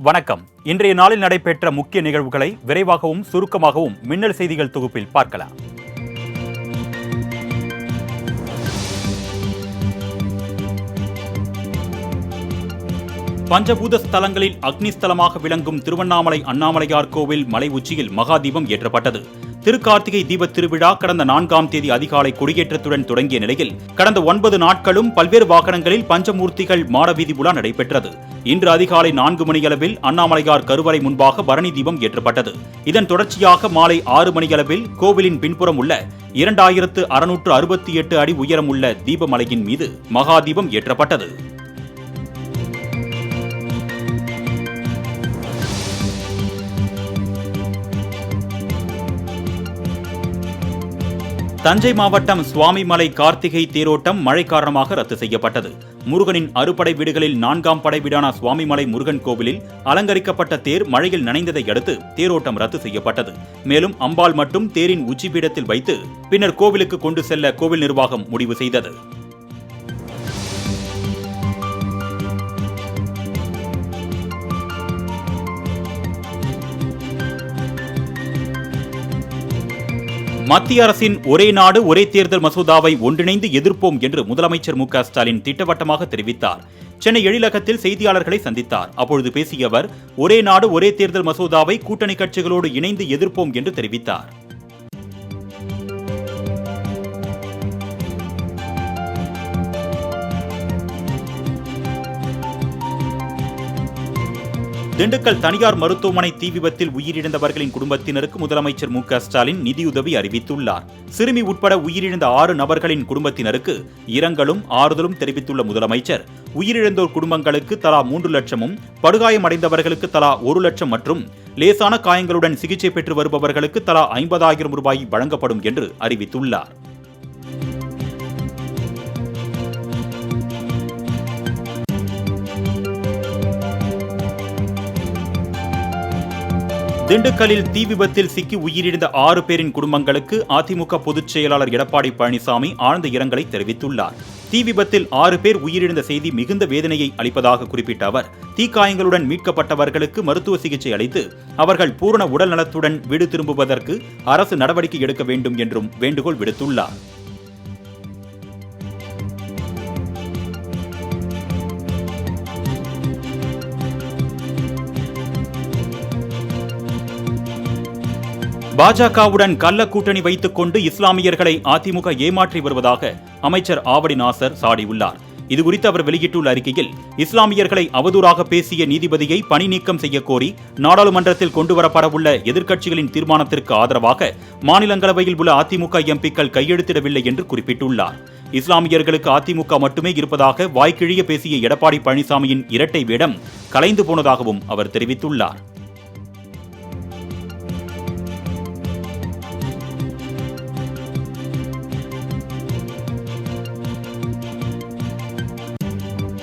வணக்கம். இன்றைய நாளில் நடைபெற்ற முக்கிய நிகழ்வுகளை விரைவாகவும் சுருக்கமாகவும் மின்னல் செய்திகள் தொகுப்பில் பார்க்கலாம். பஞ்சபூத ஸ்தலங்களில் அக்னிஸ்தலமாக விளங்கும் திருவண்ணாமலை அண்ணாமலையார் கோவில் மலை உச்சியில் மகாதீபம் ஏற்றப்பட்டது. திருக்கார்த்திகை தீப திருவிழா கடந்த 4ஆம் தேதி அதிகாலை கொடியேற்றத்துடன் தொடங்கிய நிலையில் கடந்த 9 நாட்களும் பல்வேறு வாகனங்களில் பஞ்சமூர்த்திகள் மாடவீதி உலா நடைபெற்றது. இன்று அதிகாலை 4 மணியளவில் அண்ணாமலையார் கருவறை முன்பாக பரணி தீபம் ஏற்றப்பட்டது. இதன் தொடர்ச்சியாக மாலை 6 மணியளவில் கோவிலின் பின்புறம் உள்ள 2668 அடி உயரம் உள்ள தீபமலையின் மீது மகாதீபம் ஏற்றப்பட்டது. தஞ்சை மாவட்டம் சுவாமிமலை கார்த்திகை தேரோட்டம் மழை காரணமாக ரத்து செய்யப்பட்டது. முருகனின் அறுபடை வீடுகளில் 4ஆம் படை வீடான சுவாமிமலை முருகன் கோவிலில் அலங்கரிக்கப்பட்ட தேர் மழையில் நனைந்ததை அடுத்து தேரோட்டம் ரத்து செய்யப்பட்டது. மேலும் அம்பாள் மட்டும் தேரின் உச்சிபீடத்தில் வைத்து பின்னர் கோவிலுக்கு கொண்டு செல்ல கோவில் நிர்வாகம் முடிவு செய்தது. மத்திய அரசின் ஒரே நாடு ஒரே தேர்தல் மசோதாவை ஒன்றிணைந்து எதிர்ப்போம் என்று முதலமைச்சர் மு.க. ஸ்டாலின் திட்டவட்டமாக தெரிவித்தார். சென்னை எழிலகத்தில் செய்தியாளர்களை சந்தித்தார். அப்பொழுது பேசிய அவர், ஒரே நாடு ஒரே தேர்தல் மசோதாவை கூட்டணி கட்சிகளோடு இணைந்து எதிர்ப்போம் என்று தெரிவித்தார். திண்டுக்கல் தனியார் மருத்துவமனை தீ விபத்தில் உயிரிழந்தவர்களின் குடும்பத்தினருக்கு முதலமைச்சர் மு.க. ஸ்டாலின் நிதியுதவி அறிவித்துள்ளார். சிறுமி உட்பட உயிரிழந்த 6 நபர்களின் குடும்பத்தினருக்கு இரங்கலும் ஆறுதலும் தெரிவித்துள்ள முதலமைச்சர், உயிரிழந்தோர் குடும்பங்களுக்கு தலா 3 லட்சமும், படுகாயமடைந்தவர்களுக்கு தலா 1 லட்சம் மற்றும் லேசான காயங்களுடன் சிகிச்சை பெற்று வருபவர்களுக்கு தலா 50,000 ரூபாய் வழங்கப்படும் என்று அறிவித்துள்ளார். திண்டுக்கல்லில் தீ விபத்தில் சிக்கி உயிரிழந்த 6 பேரின் குடும்பங்களுக்கு அதிமுக பொதுச் செயலாளர் எடப்பாடி பழனிசாமி ஆழ்ந்த இரங்கலை தெரிவித்துள்ளார். தீ விபத்தில் 6 பேர் உயிரிழந்த செய்தி மிகுந்த வேதனையை அளிப்பதாக குறிப்பிட்ட அவர், தீக்காயங்களுடன் மீட்கப்பட்டவர்களுக்கு மருத்துவ சிகிச்சை அளித்து அவர்கள் பூரண உடல் நலத்துடன் வீடு திரும்புவதற்கு அரசு நடவடிக்கை எடுக்க வேண்டும் என்றும் வேண்டுகோள் விடுத்துள்ளார். பாஜகவுடன் கள்ள கூட்டணி வைத்துக் கொண்டு இஸ்லாமியர்களை அதிமுக ஏமாற்றி வருவதாக அமைச்சர் ஆவடி நாசர் சாடியுள்ளார். இதுகுறித்து அவர் வெளியிட்டுள்ள அறிக்கையில், இஸ்லாமியர்களை அவதூறாக பேசிய நீதிபதியை பணி நீக்கம் செய்ய கோரி நாடாளுமன்றத்தில் கொண்டுவரப்படவுள்ள எதிர்க்கட்சிகளின் தீர்மானத்திற்கு ஆதரவாக மாநிலங்களவையில் உள்ள அதிமுக எம்பிக்கள் கையெழுத்திடவில்லை என்று குறிப்பிட்டுள்ளார். இஸ்லாமியர்களுக்கு அதிமுக மட்டுமே இருப்பதாக வாய்க்கிழிய பேசிய எடப்பாடி பழனிசாமியின் இரட்டை வேடம் கலைந்து போனதாகவும் அவர் தெரிவித்துள்ளார்.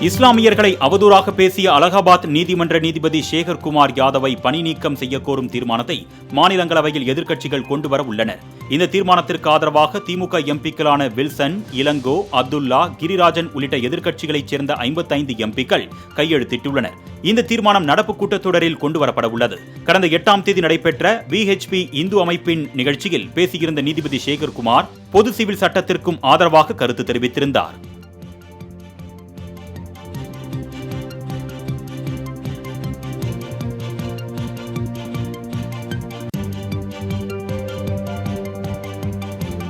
இஸ்லாமியர்களை அவதூறாக பேசிய அலகாபாத் நீதிமன்ற நீதிபதி சேகர்குமார் யாதவை பணி நீக்கம் செய்ய கோரும் தீர்மானத்தை மாநிலங்களவையில் எதிர்க்கட்சிகள் கொண்டுவர உள்ளனர். இந்த தீர்மானத்திற்கு ஆதரவாக திமுக எம்பிக்களான வில்சன், இளங்கோ, அப்துல்லா, கிரிராஜன் உள்ளிட்ட எதிர்க்கட்சிகளைச் சேர்ந்த 55 எம்பிக்கள் கையெழுத்திட்டுள்ளனர். இந்த தீர்மானம் நடப்பு கூட்டத்தொடரில் கொண்டுவரப்பட உள்ளது. கடந்த 8ஆம் தேதி நடைபெற்ற BHP இந்து அமைப்பின் நிகழ்ச்சியில் பேசியிருந்த நீதிபதி சேகர்குமார் பொது சிவில் சட்டத்திற்கும் ஆதரவாக கருத்து தெரிவித்திருந்தார்.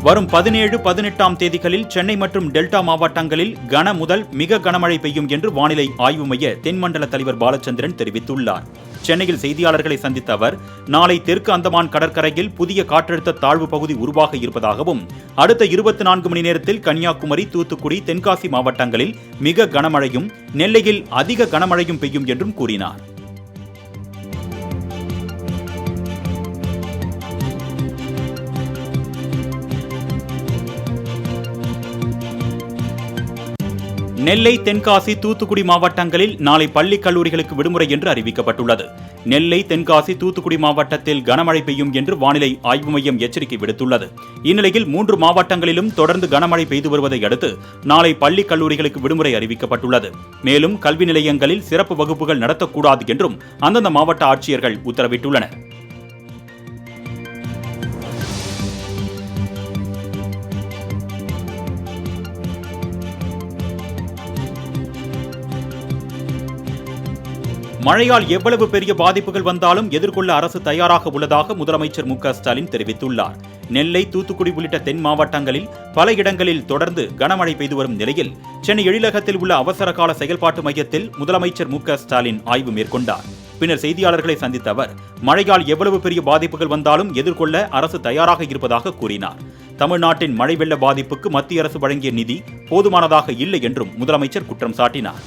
வரும் 17, 18ஆம் தேதிகளில் சென்னை மற்றும் டெல்டா மாவட்டங்களில் கன முதல் மிக கனமழை பெய்யும் என்று வானிலை ஆய்வு மைய தென்மண்டல தலைவர் பாலச்சந்திரன் தெரிவித்துள்ளார். சென்னையில் செய்தியாளர்களை சந்தித்த அவர், நாளை தெற்கு அந்தமான் கடற்கரையில் புதிய காற்றழுத்த தாழ்வு பகுதி உருவாக இருப்பதாகவும், அடுத்த 24 மணி நேரத்தில் கன்னியாகுமரி, தூத்துக்குடி, தென்காசி மாவட்டங்களில் மிக கனமழையும், நெல்லையில் அதிக கனமழையும் பெய்யும் என்றும் கூறினார். நெல்லை, தென்காசி, தூத்துக்குடி மாவட்டங்களில் நாளை பள்ளி கல்லூரிகளுக்கு விடுமுறை என்று அறிவிக்கப்பட்டுள்ளது. நெல்லை, தென்காசி, தூத்துக்குடி மாவட்டத்தில் கனமழை பெய்யும் என்று வானிலை ஆய்வு மையம் எச்சரிக்கை விடுத்துள்ளது. இந்நிலையில் 3 மாவட்டங்களிலும் தொடர்ந்து கனமழை பெய்து வருவதை அடுத்து நாளை பள்ளி கல்லூரிகளுக்கு விடுமுறை அறிவிக்கப்பட்டுள்ளது. மேலும் கல்வி நிலையங்களில் சிறப்பு வகுப்புகள் நடத்தக்கூடாது என்றும் அந்தந்த மாவட்ட ஆட்சியர்கள் உத்தரவிட்டுள்ளனர். மழையால் எவ்வளவு பெரிய பாதிப்புகள் வந்தாலும் எதிர்கொள்ள அரசு தயாராக உள்ளதாக முதலமைச்சர் மு.க.ஸ்டாலின் தெரிவித்துள்ளார். நெல்லை, தூத்துக்குடி உள்ளிட்ட தென் மாவட்டங்களில் பல இடங்களில் தொடர்ந்து கனமழை பெய்து வரும் நிலையில் சென்னை எழிலகத்தில் உள்ள அவசர கால செயல்பாட்டு மையத்தில் முதலமைச்சர் மு.க.ஸ்டாலின் ஆய்வு மேற்கொண்டார். பின்னர் செய்தியாளர்களை சந்தித்த அவர் மழையால் எவ்வளவு பெரிய பாதிப்புகள் வந்தாலும் எதிர்கொள்ள அரசு தயாராக இருப்பதாக கூறினார். தமிழ்நாட்டின் மழை வெள்ள பாதிப்புக்கு மத்திய அரசு வழங்கிய நிதி போதுமானதாக இல்லை என்றும் முதலமைச்சர் குற்றம் சாட்டினார்.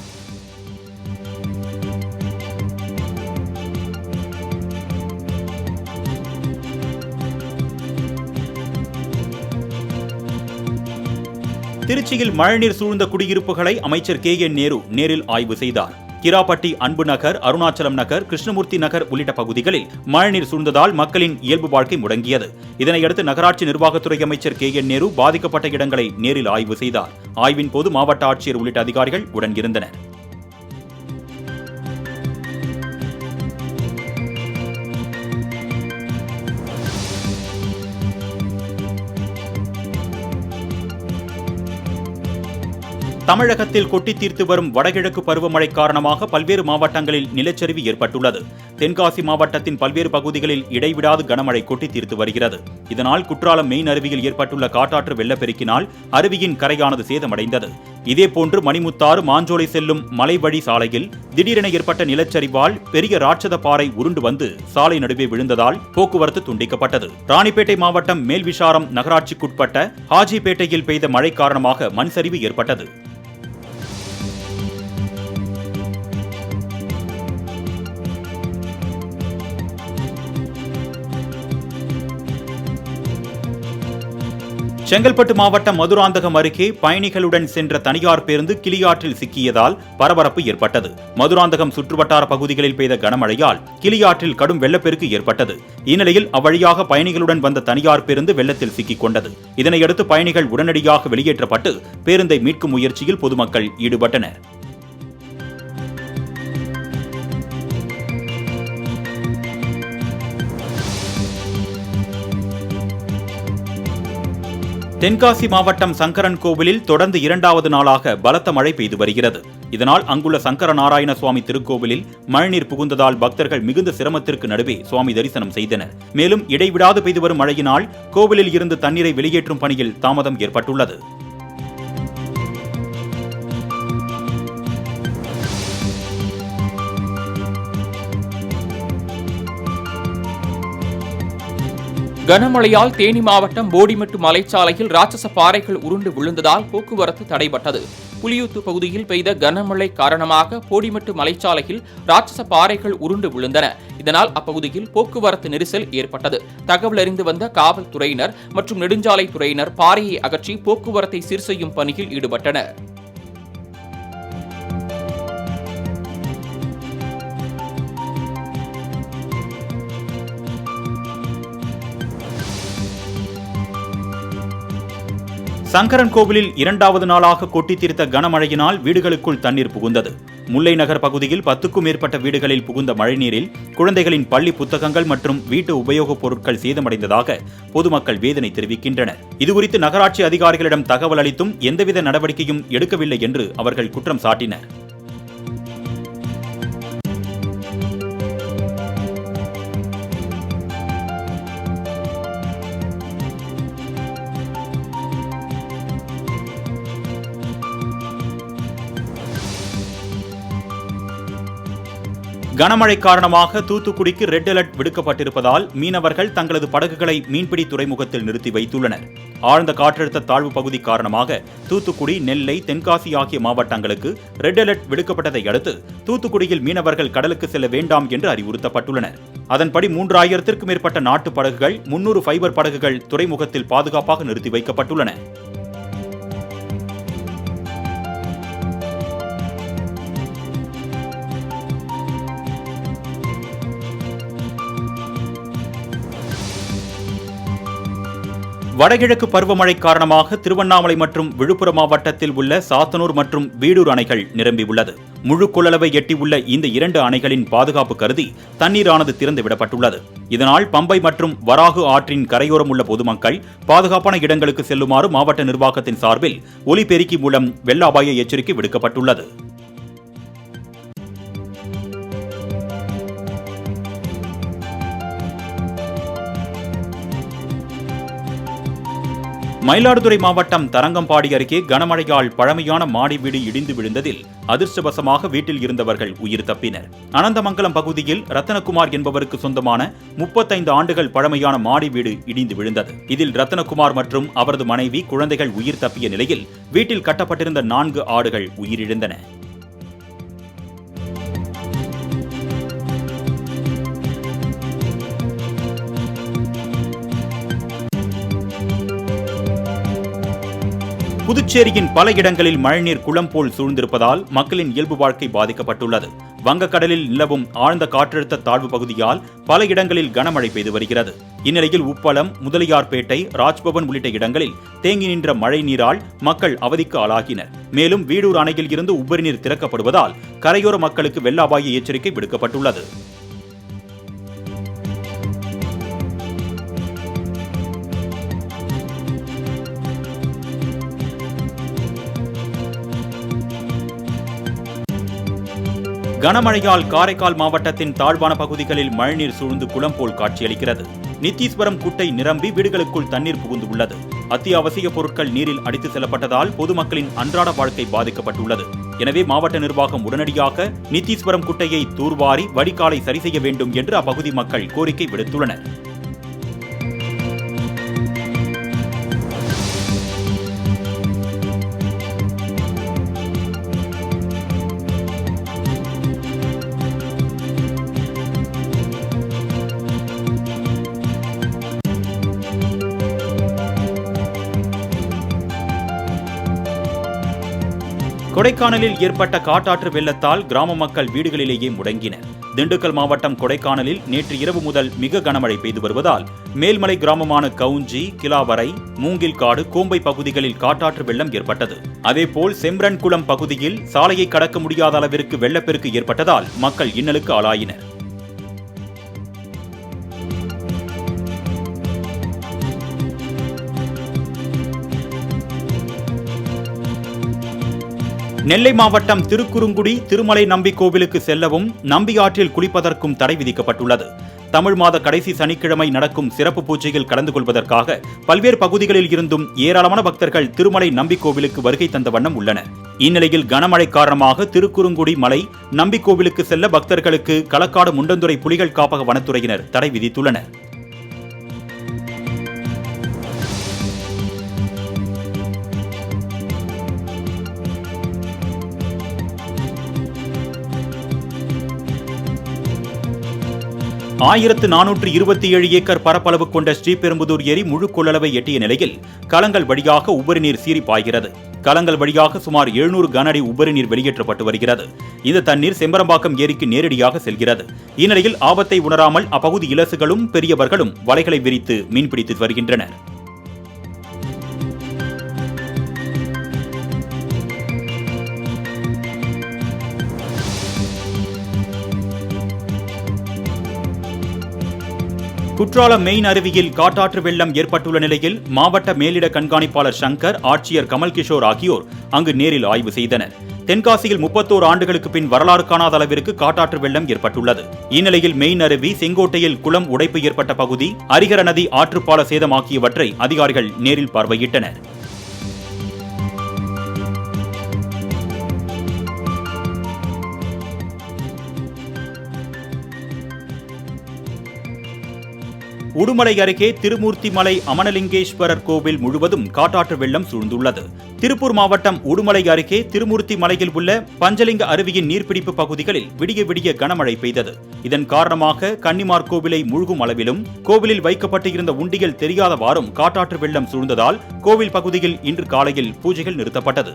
திருச்சியில் மழைநீர் சூழ்ந்த குடியிருப்புகளை அமைச்சர் கே.என். நேரு நேரில் ஆய்வு செய்தார். கிராப்பட்டி, அன்பு நகர், அருணாச்சலம் நகர், கிருஷ்ணமூர்த்தி நகர் உள்ளிட்ட பகுதிகளில் மழைநீர் சூழ்ந்ததால் மக்களின் இயல்பு வாழ்க்கை முடங்கியது. இதனையடுத்து நகராட்சி நிர்வாகத்துறை அமைச்சர் கே.என். நேரு பாதிக்கப்பட்ட இடங்களை நேரில் ஆய்வு செய்தார். ஆய்வின் போது மாவட்ட ஆட்சியர் உள்ளிட்ட அதிகாரிகள் உடன் இருந்தனர். தமிழகத்தில் கொட்டி தீர்த்து வரும் வடகிழக்கு பருவமழை காரணமாக பல்வேறு மாவட்டங்களில் நிலச்சரிவு ஏற்பட்டுள்ளது. தென்காசி மாவட்டத்தின் பல்வேறு பகுதிகளில் இடைவிடாது கனமழை கொட்டி தீர்த்து வருகிறது. இதனால் குற்றாலம் மெயின் அருவியில் ஏற்பட்டுள்ள காட்டாற்று வெள்ளப்பெருக்கினால் அருவியின் கரையானது சேதமடைந்தது. இதேபோன்று மணிமுத்தாறு, மாஞ்சோலை செல்லும் மலைவழி சாலையில் திடீரென ஏற்பட்ட நிலச்சரிவால் பெரிய ராட்சத பாறை உருண்டு வந்து சாலை நடுவே விழுந்ததால் போக்குவரத்து துண்டிக்கப்பட்டது. ராணிப்பேட்டை மாவட்டம் மேல்விசாரம் நகராட்சிக்குட்பட்ட ஹாஜிப்பேட்டையில் பெய்த மழை காரணமாக மண் சரிவு ஏற்பட்டது. செங்கல்பட்டு மாவட்டம் மதுராந்தகம் அருகே பயணிகளுடன் சென்ற தனியார் பேருந்து கிளியாற்றில் சிக்கியதால் பரபரப்பு ஏற்பட்டது. மதுராந்தகம் சுற்றுவட்டார பகுதிகளில் பெய்த கனமழையால் கிளியாற்றில் கடும் வெள்ளப்பெருக்கு ஏற்பட்டது. இந்நிலையில் அவ்வழியாக பயணிகளுடன் வந்த தனியார் பேருந்து வெள்ளத்தில் சிக்கிக் கொண்டது. இதனையடுத்து பயணிகள் உடனடியாக வெளியேற்றப்பட்டு பேருந்தை மீட்கும் முயற்சியில் பொதுமக்கள் ஈடுபட்டனர். தென்காசி மாவட்டம் சங்கரன் கோவிலில் தொடர்ந்து 2வது நாளாக பலத்த மழை பெய்து வருகிறது. இதனால் அங்குள்ள சங்கர நாராயண சுவாமி திருக்கோவிலில் மழைநீர் புகுந்ததால் பக்தர்கள் மிகுந்த சிரமத்திற்கு நடுவே சுவாமி தரிசனம் செய்தனர். மேலும் இடைவிடாது பெய்து வரும் மழையினால் கோவிலில் இருந்து தண்ணீரை வெளியேற்றும் பணியில் தாமதம் ஏற்பட்டுள்ளது. கனமழையால் தேனி மாவட்டம் போடிமெட்டு மலைச்சாலையில் ராட்சச பாறைகள் உருண்டு விழுந்ததால் போக்குவரத்து தடைபட்டது. புலியூத்து பகுதியில் பெய்த கனமழை காரணமாக போடிமெட்டு மலைச்சாலையில் ராட்சச பாறைகள் உருண்டு விழுந்தன. இதனால் அப்பகுதியில் போக்குவரத்து நெரிசல் ஏற்பட்டது. தகவல் அறிந்து வந்த காவல்துறையினர் மற்றும் நெடுஞ்சாலைத்துறையினர் பாறையை அகற்றி போக்குவரத்தை சீர் செய்யும் பணியில் ஈடுபட்டனர். சங்கரன் கோவிலில் 2வது நாளாக கொட்டி தீர்த்த கனமழையினால் வீடுகளுக்குள் தண்ணீர் புகுந்தது. முல்லை நகர் பகுதியில் 10க்கும் மேற்பட்ட வீடுகளில் புகுந்த மழைநீரில் குழந்தைகளின் பள்ளி புத்தகங்கள் மற்றும் வீட்டு உபயோகப் பொருட்கள் சேதமடைந்ததாக பொதுமக்கள் வேதனை தெரிவிக்கின்றனர். இதுகுறித்து நகராட்சி அதிகாரிகளிடம் தகவல் அளித்தும் எந்தவித நடவடிக்கையும் எடுக்கவில்லை என்று அவர்கள் குற்றம் சாட்டினர். கனமழை காரணமாக தூத்துக்குடிக்கு ரெட் அலர்ட் விடுக்கப்பட்டிருப்பதால் மீனவர்கள் தங்களது படகுகளை மீன்பிடி துறைமுகத்தில் நிறுத்தி வைத்துள்ளனர். ஆழ்ந்த காற்றழுத்த தாழ்வு பகுதி காரணமாக தூத்துக்குடி, நெல்லை, தென்காசி ஆகிய மாவட்டங்களுக்கு ரெட் அலர்ட் விடுக்கப்பட்டதை அடுத்து தூத்துக்குடியில் மீனவர்கள் கடலுக்கு செல்ல வேண்டாம் என்று அறிவுறுத்தப்பட்டுள்ளனர். அதன்படி 3000த்திற்கும் மேற்பட்ட நாட்டு படகுகள், 300 ஃபைபர் படகுகள் துறைமுகத்தில் பாதுகாப்பாக நிறுத்தி வைக்கப்பட்டுள்ளன. வடகிழக்கு பருவமழை காரணமாக திருவண்ணாமலை மற்றும் விழுப்புரம் மாவட்டத்தில் உள்ள சாத்தனூர் மற்றும் வீடூர் அணைகள் நிரம்பியுள்ளது. முழு கொள்ளளவை எட்டியுள்ள இந்த 2 அணைகளின் பாதுகாப்பு கருதி தண்ணீரானது திறந்துவிடப்பட்டுள்ளது. இதனால் பம்பை மற்றும் வராகு ஆற்றின் கரையோரம் உள்ள பொதுமக்கள் பாதுகாப்பான இடங்களுக்கு செல்லுமாறு மாவட்ட நிர்வாகத்தின் சார்பில் ஒலிபெருக்கி மூலம் வெள்ள அபாய எச்சரிக்கை விடுக்கப்பட்டுள்ளது. மயிலாடுதுறை மாவட்டம் தரங்கம்பாடி அருகே கனமழையால் பழமையான மாடி வீடு இடிந்து விழுந்ததில் அதிர்ஷ்டவசமாக வீட்டில் இருந்தவர்கள் உயிர் தப்பினர். அனந்தமங்கலம் பகுதியில் ரத்தனகுமார் என்பவருக்கு சொந்தமான 35 ஆண்டுகள் பழமையான மாடி வீடு இடிந்து விழுந்தது. இதில் ரத்தனகுமார் மற்றும் அவரது மனைவி, குழந்தைகள் உயிர் தப்பிய நிலையில் வீட்டில் கட்டப்பட்டிருந்த 4 ஆடுகள் உயிரிழந்தன. புதுச்சேரியின் பல இடங்களில் மழைநீர் குளம் போல் சூழ்ந்திருப்பதால் மக்களின் இயல்பு வாழ்க்கை பாதிக்கப்பட்டுள்ளது. வங்கக்கடலில் நிலவும் ஆழ்ந்த காற்றழுத்த தாழ்வு பகுதியால் பல இடங்களில் கனமழை பெய்து வருகிறது. இந்நிலையில் உப்பளம், முதலியார்பேட்டை, ராஜ்பவன் உள்ளிட்ட இடங்களில் தேங்கி நின்ற மழை நீரால் மக்கள் அவதிக்கு ஆளாகினர். மேலும் வீடூர் அணையில் இருந்து உபரி நீர் திறக்கப்படுவதால் கரையோர மக்களுக்கு வெள்ள அபாய எச்சரிக்கை விடுக்கப்பட்டுள்ளது. கனமழையால் காரைக்கால் மாவட்டத்தின் தாழ்வான பகுதிகளில் மழைநீர் சூழ்ந்து குளம் போல் காட்சியளிக்கிறது. நித்தீஸ்வரம் குட்டை நிரம்பி வீடுகளுக்குள் தண்ணீர் புகுந்து உள்ளது. அத்தியாவசிய பொருட்கள் நீரில் அடித்து செல்லப்பட்டதால் பொதுமக்களின் அன்றாட வாழ்க்கை பாதிக்கப்பட்டுள்ளது. எனவே மாவட்ட நிர்வாகம் உடனடியாக நித்தீஸ்வரம் குட்டையை தூர்வாரி வடிகாலை சரி செய்ய வேண்டும் என்று அப்பகுதி மக்கள் கோரிக்கை விடுத்துள்ளனர். கொடைக்கானலில் ஏற்பட்ட காட்டாற்று வெள்ளத்தால் கிராம மக்கள் வீடுகளிலேயே முடங்கினர். திண்டுக்கல் மாவட்டம் கொடைக்கானலில் நேற்று இரவு முதல் மிக கனமழை பெய்து வருவதால் மேல்மலை கிராமமான கவுஞ்சி, கிலாவரை, மூங்கில்காடு, கோம்பை பகுதிகளில் காட்டாற்று வெள்ளம் ஏற்பட்டது. அதேபோல் செம்ரன்குளம் பகுதியில் சாலையை கடக்க முடியாத அளவிற்கு வெள்ளப்பெருக்கு ஏற்பட்டதால் மக்கள் இன்னலுக்கு ஆளாயினர். நெல்லை மாவட்டம் திருக்குறுங்குடி திருமலை நம்பி கோவிலுக்கு செல்லவும் நம்பி ஆற்றில் குளிப்பதற்கும் தடை விதிக்கப்பட்டுள்ளது. தமிழ் மாத கடைசி சனிக்கிழமை நடக்கும் சிறப்பு பூஜையில் கலந்து கொள்வதற்காக பல்வேறு பகுதிகளில் இருந்தும் ஏராளமான பக்தர்கள் திருமலை நம்பி கோவிலுக்கு வருகை தந்த வண்ணம் உள்ளனர். இந்நிலையில் கனமழை காரணமாக திருக்குறுங்குடி மலை நம்பி கோவிலுக்கு செல்ல பக்தர்களுக்கு களக்காடு முண்டந்துறை புலிகள் காப்பக வனத்துறையினர் தடை விதித்துள்ளனர். ஆயிரத்து 427 ஏக்கர் பரப்பளவு கொண்ட ஸ்ரீபெரும்புதூர் ஏரி முழு கொள்ளளவை எட்டிய நிலையில் களங்கள் வழியாக உபரி நீர் சீறி பாய்கிறது. களங்கள் வழியாக சுமார் 700 கன அடி உபரி நீர் வெளியேற்றப்பட்டு வருகிறது. இந்த தண்ணீர் செம்பரம்பாக்கம் ஏரிக்கு நேரடியாக செல்கிறது. இந்நிலையில் ஆபத்தை உணராமல் அப்பகுதி இலசுகளும் பெரியவர்களும் வலைகளை விரித்து மீன்பிடித்து வருகின்றனர். குற்றாலம் மெயின் அருவியில் காட்டாற்று வெள்ளம் ஏற்பட்டுள்ள நிலையில் மாவட்ட மேலிட கண்காணிப்பாளர் சங்கர், ஆட்சியர் கமல் கிஷோர் ஆகியோர் அங்கு நேரில் ஆய்வு செய்தனர். தென்காசியில் 31 ஆண்டுகளுக்கு பின் வரலாறு காணாத அளவிற்கு காட்டாற்று வெள்ளம் ஏற்பட்டுள்ளது. இந்நிலையில் மெயின் அருவி, செங்கோட்டையில் குளம் உடைப்பு ஏற்பட்ட பகுதி, அரிகர நதி ஆற்றுப்பால சேதமாக்கியவற்றை அதிகாரிகள் நேரில் பார்வையிட்டனர். உடுமலை அருகே திருமூர்த்திமலை அமனலிங்கேஸ்வரர் கோவில் முழுவதும் காட்டாற்று வெள்ளம் சூழ்ந்துள்ளது. திருப்பூர் மாவட்டம் உடுமலை அருகே திருமூர்த்தி மலையில் உள்ள பஞ்சலிங்க அருவியின் நீர்பிடிப்பு பகுதிகளில் விடிய விடிய கனமழை பெய்தது. இதன் காரணமாக கன்னிமார் கோவிலை மூழ்கும் அளவிலும் கோவிலில் வைக்கப்பட்டு இருந்த உண்டிகள் தெரியாதவாறும் காட்டாற்று வெள்ளம் சூழ்ந்ததால் கோவில் பகுதியில் இன்று காலையில் பூஜைகள் நிறுத்தப்பட்டது.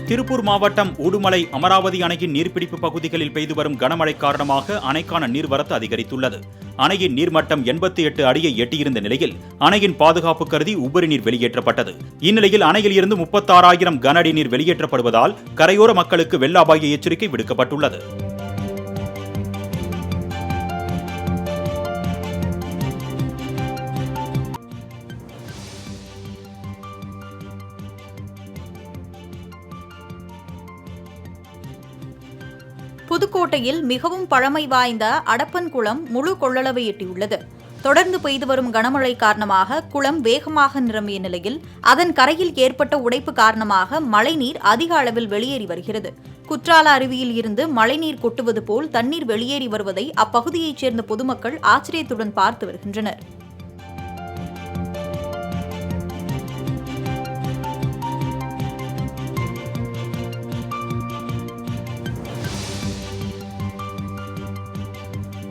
திருப்பூர் மாவட்டம் உடுமலை அமராவதி அணையின் நீர்பிடிப்பு பகுதிகளில் பெய்து வரும் கனமழை காரணமாக அணைக்கான நீர்வரத்து அதிகரித்துள்ளது. அணையின் நீர்மட்டம் 88 அடியை எட்டியிருந்த நிலையில் அணையின் பாதுகாப்பு கருதி உபரி நீர் வெளியேற்றப்பட்டது. இந்நிலையில் அணையில் இருந்து 36,000 கன அடி நீர் வெளியேற்றப்படுவதால் கரையோர மக்களுக்கு வெள்ள அபாய எச்சரிக்கை விடுக்கப்பட்டுள்ளது. புதுக்கோட்டையில் மிகவும் பழமை வாய்ந்த அடப்பன் குளம் முழு கொள்ளளவை எட்டியுள்ளது. தொடர்ந்து பெய்து வரும் கனமழை காரணமாக குளம் வேகமாக நிரம்பிய நிலையில் அதன் கரையில் ஏற்பட்ட உடைப்பு காரணமாக மழைநீர் அதிக அளவில் வெளியேறி வருகிறது. குற்றால அருவியில் இருந்து மழைநீர் கொட்டுவது போல் தண்ணீர் வெளியேறி வருவதை அப்பகுதியைச் சேர்ந்த பொதுமக்கள் ஆச்சரியத்துடன் பார்த்து வருகின்றனர்.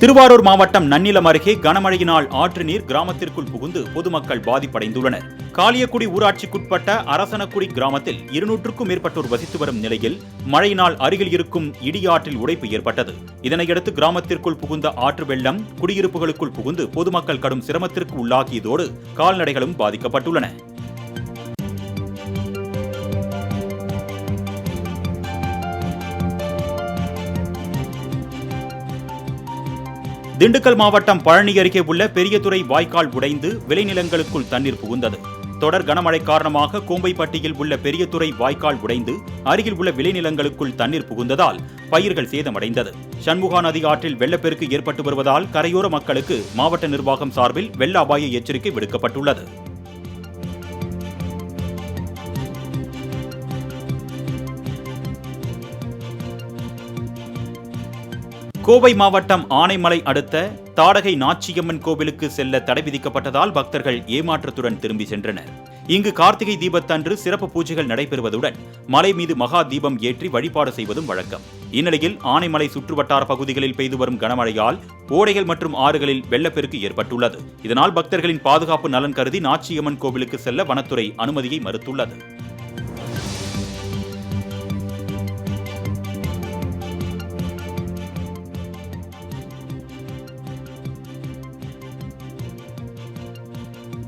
திருவாரூர் மாவட்டம் நன்னிலம் அருகே கனமழையினால் ஆற்று நீர் கிராமத்திற்குள் புகுந்து பொதுமக்கள் பாதிப்படைந்துள்ளனர். காளியக்குடி ஊராட்சிக்குட்பட்ட அரசனக்குடி கிராமத்தில் 200க்கும் மேற்பட்டோர் வசித்து வரும் நிலையில் மழையினால் அருகில் இருக்கும் இடியாற்றில் உடைப்பு ஏற்பட்டது. இதனையடுத்து கிராமத்திற்குள் புகுந்த ஆற்று வெள்ளம் குடியிருப்புகளுக்குள் புகுந்து பொதுமக்கள் கடும் சிரமத்திற்கு உள்ளாகியதோடு கால்நடைகளும் பாதிக்கப்பட்டுள்ளன. திண்டுக்கல் மாவட்டம் பழனி அருகே உள்ள பெரியதுறை வாய்க்கால் உடைந்து விளைநிலங்களுக்குள் தண்ணீர் புகுந்தது. தொடர் கனமழை காரணமாக கோம்பைப்பட்டியில் உள்ள பெரியதுறை வாய்க்கால் உடைந்து அருகில் உள்ள விளைநிலங்களுக்குள் தண்ணீர் புகுந்ததால் பயிர்கள் சேதமடைந்தது. சண்முகா நதி ஆற்றில் வெள்ளப்பெருக்கு ஏற்பட்டு வருவதால் கரையோர மக்களுக்கு மாவட்ட நிர்வாகம் சார்பில் வெள்ள அபாய எச்சரிக்கை விடுக்கப்பட்டுள்ளது. கோவை மாவட்டம் ஆனைமலை அடுத்த தாடகை நாச்சியம்மன் கோவிலுக்கு செல்ல தடை விதிக்கப்பட்டதால் பக்தர்கள் ஏமாற்றத்துடன் திரும்பி சென்றனர். இங்கு கார்த்திகை தீபத்தன்று சிறப்பு பூஜைகள் நடைபெறுவதுடன் மலை மீது மகா தீபம் ஏற்றி வழிபாடு செய்வதும் வழக்கம். இந்நிலையில் ஆனைமலை சுற்றுவட்டார பகுதிகளில் பெய்து வரும் கனமழையால் ஓடைகள் மற்றும் ஆறுகளில் வெள்ளப்பெருக்கு ஏற்பட்டுள்ளது. இதனால் பக்தர்களின் பாதுகாப்பு நலன் கருதி நாச்சியம்மன் கோவிலுக்கு செல்ல வனத்துறை அனுமதியை மறுத்துள்ளது.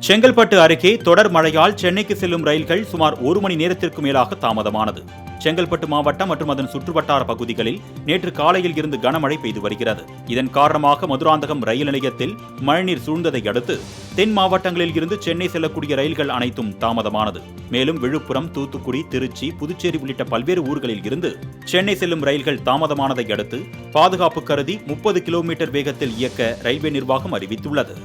செங்கல்பட்டு அருகே தொடர் மழையால் சென்னைக்கு செல்லும் ரயில்கள் சுமார் 1 மணி நேரத்திற்கு மேலாக தாமதமானது. செங்கல்பட்டு மாவட்டம் மற்றும் அதன் சுற்றுவட்டார பகுதிகளில் நேற்று காலையில் இருந்து கனமழை பெய்து வருகிறது. இதன் காரணமாக மதுராந்தகம் ரயில் நிலையத்தில் மழைநீர் சூழ்ந்ததை அடுத்து தென் மாவட்டங்களில் இருந்து சென்னை செல்லக்கூடிய ரயில்கள் அனைத்தும் தாமதமானது. மேலும் விழுப்புரம், தூத்துக்குடி, திருச்சி, புதுச்சேரி உள்ளிட்ட பல்வேறு ஊர்களில் இருந்து சென்னை செல்லும் ரயில்கள் தாமதமானதை அடுத்து பாதுகாப்பு கருதி 30 கிலோமீட்டர் வேகத்தில் இயக்க ரயில்வே நிர்வாகம் அறிவித்துள்ளது.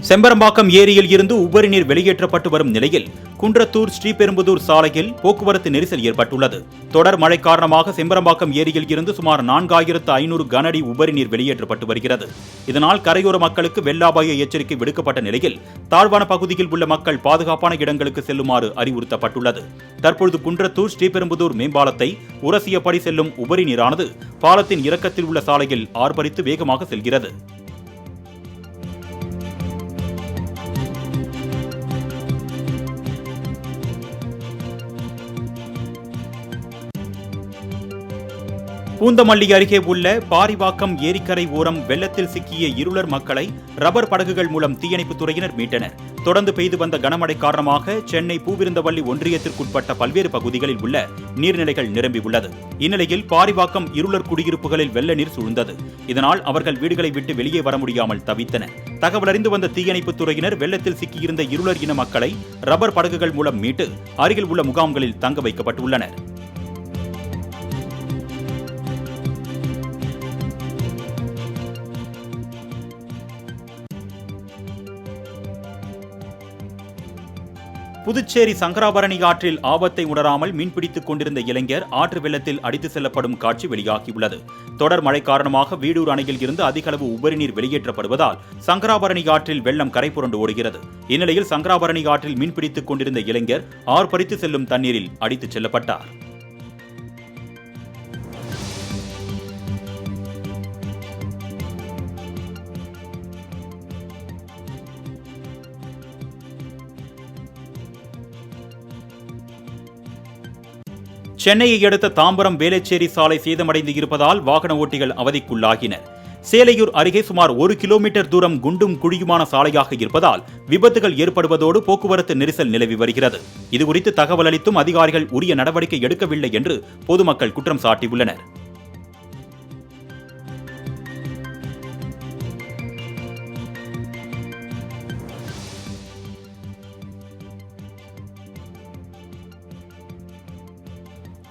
செம்பரம்பாக்கம் ஏரியில் இருந்து உபரி நீர் வெளியேற்றப்பட்டு வரும் நிலையில் குன்றத்தூர் ஸ்ரீபெரும்புதூர் சாலையில் போக்குவரத்து நெரிசல் ஏற்பட்டுள்ளது. தொடர் மழை காரணமாக செம்பரம்பாக்கம் ஏரியில் இருந்து சுமார் 4,500 கன அடி உபரி நீர் வெளியேற்றப்பட்டு வருகிறது. இதனால் கரையோர மக்களுக்கு வெள்ள அபாய எச்சரிக்கை விடுக்கப்பட்ட நிலையில் தாழ்வான பகுதியில் உள்ள மக்கள் பாதுகாப்பான இடங்களுக்கு செல்லுமாறு அறிவுறுத்தப்பட்டுள்ளது. தற்பொழுது குன்றத்தூர் ஸ்ரீபெரும்புதூர் மேம்பாலத்தை உரசியபடி செல்லும் உபரி நீரானது பாலத்தின் இறக்கத்தில் உள்ள சாலையில் ஆர்ப்பரித்து வேகமாக செல்கிறது. பூந்தமல்லி அருகே உள்ள பாரிவாக்கம் ஏரிக்கரை ஓரம் வெள்ளத்தில் சிக்கிய இருளர் மக்களை ரப்பர் படகுகள் மூலம் தீயணைப்புத் துறையினர் மீட்டனர். தொடர்ந்து பெய்து வந்த கனமழை காரணமாக சென்னை பூவிருந்தவல்லி ஒன்றியத்திற்குட்பட்ட பல்வேறு பகுதிகளில் உள்ள நீர்நிலைகள் நிரம்பியுள்ளது. இந்நிலையில் பாரிவாக்கம் இருளர் குடியிருப்புகளில் வெள்ள நீர் சூழ்ந்தது. இதனால் அவர்கள் வீடுகளை விட்டு வெளியே வர முடியாமல் தவித்தனர். தகவல் அறிந்து வந்த தீயணைப்புத் துறையினர் வெள்ளத்தில் சிக்கியிருந்த இருளர் இன மக்களை ரப்பர் படகுகள் மூலம் மீட்டு அருகில் உள்ள முகாம்களில் தங்க வைக்கப்பட்டுள்ளனர். புதுச்சேரி சங்கராபரணி ஆற்றில் ஆபத்தை உணராமல் மீன்பிடித்துக் கொண்டிருந்த இளைஞர் ஆற்று வெள்ளத்தில் அடித்து செல்லப்படும் காட்சி வெளியாகியுள்ளது. தொடர் மழை காரணமாக வீடூர் அணையில் இருந்து அதிக அளவு உபரி நீர் வெளியேற்றப்படுவதால் சங்கராபரணி ஆற்றில் வெள்ளம் கரை புரண்டு ஓடுகிறது. இந்நிலையில் சங்கராபரணி ஆற்றில் மீன்பிடித்துக் கொண்டிருந்த இளைஞர் ஆர்ப்பரித்து செல்லும் தண்ணீரில் அடித்துச் செல்லப்பட்டார். சென்னையை அடுத்த தாம்பரம் வேளச்சேரி சாலை சேதமடைந்து இருப்பதால் வாகன ஓட்டிகள் அவதிக்குள்ளாகினர். சேலையூர் அருகே சுமார் 1 கிலோமீட்டர் தூரம் குண்டும் குழியுமான சாலையாக இருப்பதால் விபத்துகள் ஏற்படுவதோடு போக்குவரத்து நெரிசல் நிலவி வருகிறது. இதுகுறித்து தகவல் அளித்தும் அதிகாரிகள் உரிய நடவடிக்கை எடுக்கவில்லை என்று பொதுமக்கள் குற்றம் சாட்டியுள்ளனர்.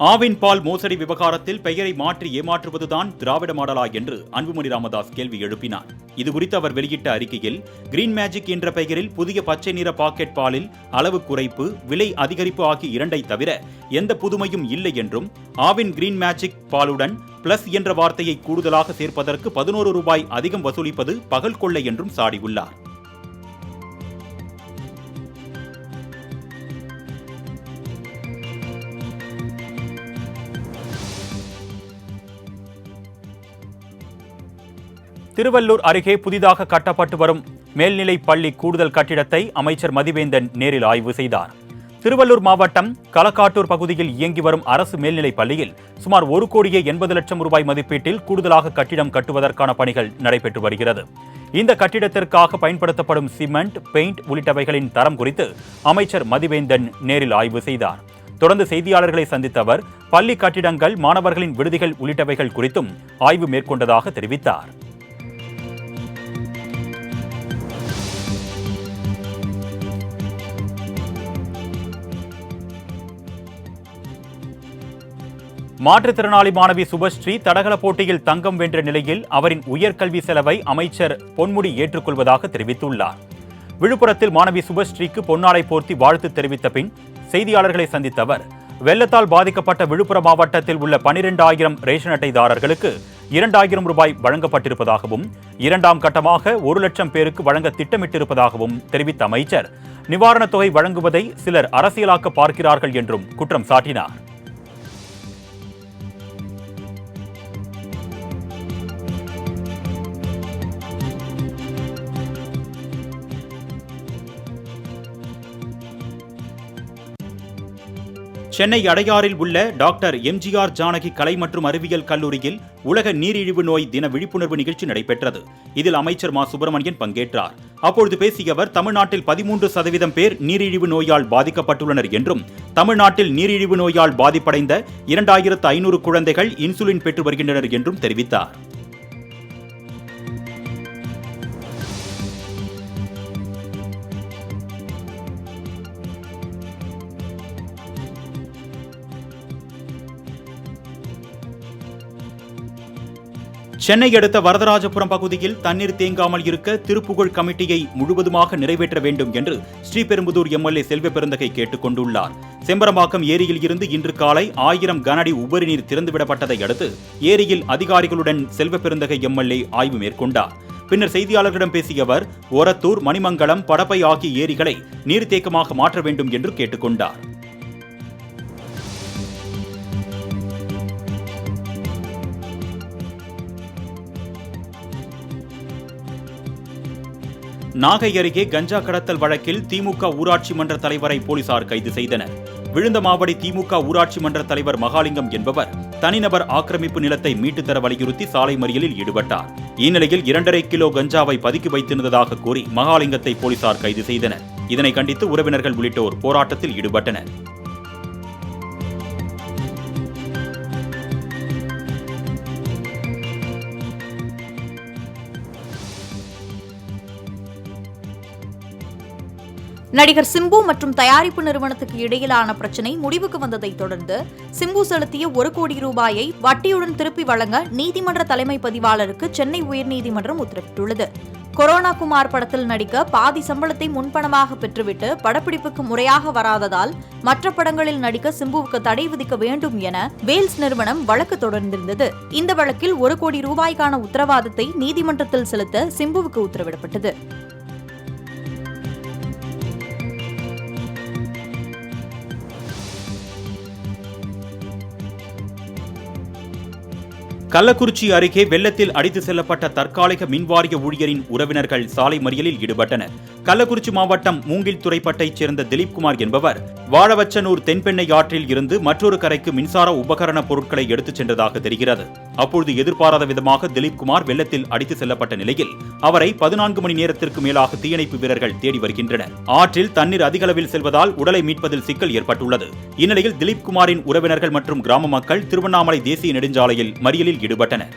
ஆவின் பால் மோசடி விவகாரத்தில் பெயரை மாற்றி ஏமாற்றுவதுதான் திராவிட மாடலா என்று அன்புமணி ராமதாஸ் கேள்வி எழுப்பினார். இதுகுறித்து அவர் வெளியிட்ட அறிக்கையில், கிரீன் மேஜிக் என்ற பெயரில் புதிய பச்சை நிற பாக்கெட் பாலில் அளவு குறைப்பு, விலை அதிகரிப்பு ஆகிய இரண்டை தவிர எந்த புதுமையும் இல்லை என்றும், ஆவின் கிரீன் மேஜிக் பாலுடன் பிளஸ் என்ற வார்த்தையை கூடுதலாக சேர்ப்பதற்கு 11 ரூபாய் அதிகம் வசூலிப்பது பகல் கொள்ளை என்றும் சாடியுள்ளார். திருவள்ளூர் அருகே புதிதாக கட்டப்பட்டு வரும் மேல்நிலைப் பள்ளி கூடுதல் கட்டிடத்தை அமைச்சர் மதிவேந்தன் நேரில் ஆய்வு செய்தார். திருவள்ளூர் மாவட்டம் களக்காட்டூர் பகுதியில் இயங்கி வரும் அரசு மேல்நிலைப் பள்ளியில் சுமார் 1,80,00,000 ரூபாய் மதிப்பீட்டில் கூடுதலாக கட்டிடம் கட்டுவதற்கான பணிகள் நடைபெற்று வருகிறது. இந்த கட்டிடத்திற்காக பயன்படுத்தப்படும் சிமெண்ட், பெயிண்ட் உள்ளிட்டவைகளின் தரம் குறித்து அமைச்சர் மதிவேந்தன் நேரில் ஆய்வு செய்தார். தொடர்ந்து செய்தியாளர்களை சந்தித்த அவர் பள்ளி கட்டிடங்கள், மாணவர்களின் விடுதிகள் உள்ளிட்டவைகள் குறித்தும் ஆய்வு மேற்கொண்டதாக தெரிவித்தார். மாற்றுத்திறனாளி மாணவி சுபஸ்ரீ தடகள போட்டியில் தங்கம் வென்ற நிலையில் அவரின் உயர்கல்வி செலவை அமைச்சர் பொன்முடி ஏற்றுக்கொள்வதாக தெரிவித்துள்ளார். விழுப்புரத்தில் மாணவி சுபஸ்ரீக்கு பொன்னாடை போர்த்தி வாழ்த்து தெரிவித்த பின் செய்தியாளர்களை சந்தித்த அவர், வெள்ளத்தால் பாதிக்கப்பட்ட விழுப்புரம் மாவட்டத்தில் உள்ள 12,000 ரேஷன் அட்டைதாரர்களுக்கு 2,000 ரூபாய் வழங்கப்பட்டிருப்பதாகவும் 2ஆம் கட்டமாக 1,00,000 பேருக்கு வழங்க திட்டமிட்டிருப்பதாகவும் தெரிவித்த அமைச்சர், நிவாரணத் தொகை வழங்குவதை சிலர் அரசியலாக்க பார்க்கிறார்கள் என்றும் குற்றம் சாட்டினார். சென்னை அடையாறில் உள்ள டாக்டர் எம்ஜிஆர் ஜானகி கலை மற்றும் அறிவியல் கல்லூரியில் உலக நீரிழிவு நோய் தின விழிப்புணர்வு நிகழ்ச்சி நடைபெற்றது. இதில் அமைச்சர் மா சுப்பிரமணியன் பங்கேற்றார். அப்பொழுது பேசிய அவர், தமிழ்நாட்டில் 13% பேர் நீரிழிவு நோயால் பாதிக்கப்பட்டுள்ளனர் என்றும், தமிழ்நாட்டில் நீரிழிவு நோயால் பாதிப்படைந்த 2,500 குழந்தைகள் இன்சுலின் பெற்று வருகின்றனர் என்றும் தெரிவித்தார். சென்னை அடுத்த வரதராஜபுரம் பகுதியில் தண்ணீர் தேங்காமல் இருக்க திருப்புகழ் கமிட்டியை முழுவதுமாக நிறைவேற்ற வேண்டும் என்று ஸ்ரீபெரும்புதூர் எம்எல்ஏ செல்வ பெருந்தகை கேட்டுக் கொண்டுள்ளார். செம்பரம்பாக்கம் ஏரியில் இருந்து இன்று காலை 1000 கனஅடி உபரி நீர் திறந்துவிடப்பட்டதை அடுத்து ஏரியில் அதிகாரிகளுடன் செல்வ பெருந்தகை எம்எல்ஏ ஆய்வு மேற்கொண்டார். பின்னர் செய்தியாளர்களிடம் பேசிய அவர், ஒரத்தூர், மணிமங்கலம், படப்பை ஆகிய ஏரிகளை நீர்த்தேக்கமாக மாற்ற வேண்டும் என்று கேட்டுக்கொண்டார். நாகை அருகே கஞ்சா கடத்தல் வழக்கில் திமுக ஊராட்சி மன்ற தலைவரை போலீசார் கைது செய்தனர். விழுந்தமாவடி திமுக ஊராட்சி மன்ற தலைவர் மகாலிங்கம் என்பவர் தனிநபர் ஆக்கிரமிப்பு நிலத்தை மீட்டுத் தர வலியுறுத்தி சாலை மறியலில் ஈடுபட்டார். இந்நிலையில் 2.5 கிலோ கஞ்சாவை பதுக்கி வைத்திருந்ததாக கூறி மகாலிங்கத்தை போலீசார் கைது செய்தனர். இதனை கண்டித்து உறவினர்கள் உள்ளிட்டோர் போராட்டத்தில் ஈடுபட்டனர். நடிகர் சிம்பு மற்றும் தயாரிப்பு நிறுவனத்துக்கு இடையிலான பிரச்சினை முடிவுக்கு வந்ததை தொடர்ந்து சிம்பு செலுத்திய 1 கோடி ரூபாயை வட்டியுடன் திருப்பி வழங்க நீதிமன்ற தலைமை பதிவாளருக்கு சென்னை உயர்நீதிமன்றம் உத்தரவிட்டுள்ளது. கொரோனா குமார் படத்தில் நடிக்க பாதி சம்பளத்தை முன்பணமாக பெற்றுவிட்டு படப்பிடிப்புக்கு முறையாக வராததால் மற்ற படங்களில் நடிக்க சிம்புவுக்கு தடை விதிக்க வேண்டும் என வேல்ஸ் நிறுவனம் வழக்கு தொடர்ந்திருந்தது. இந்த வழக்கில் 1 கோடி ரூபாய்க்கான உத்தரவாதத்தை நீதிமன்றத்தில் செலுத்த சிம்புவுக்கு உத்தரவிடப்பட்டது. கள்ளக்குறிச்சி அருகே வெள்ளத்தில் அடித்து செல்லப்பட்ட தற்காலிக மின்வாரிய ஊழியரின் உறவினர்கள் சாலை மறியலில் ஈடுபட்டனர். கள்ளக்குறிச்சி மாவட்டம் மூங்கில் துறைப்பட்டைச் சேர்ந்த திலீப்குமார் என்பவர் வாழவச்சனூர் தென்பெண்ணை ஆற்றில் இருந்து மற்றொரு கரைக்கு மின்சார உபகரண பொருட்களை எடுத்துச் சென்றதாக தெரிகிறது. அப்பொழுது எதிர்பாராத விதமாக திலீப்குமார் வெள்ளத்தில் அடித்து செல்லப்பட்ட நிலையில் அவரை 14 மணி நேரத்திற்கு மேலாக தீயணைப்பு வீரர்கள் தேடி வருகின்றனர். ஆற்றில் தண்ணீர் அதிக அளவில் செல்வதால் உடலை மீட்பதில் சிக்கல் ஏற்பட்டுள்ளது. இந்நிலையில் திலீப்குமாரின் உறவினர்கள் மற்றும் கிராம மக்கள் திருவண்ணாமலை தேசிய நெடுஞ்சாலையில் மறியலில் ஈடுபட்டனர்.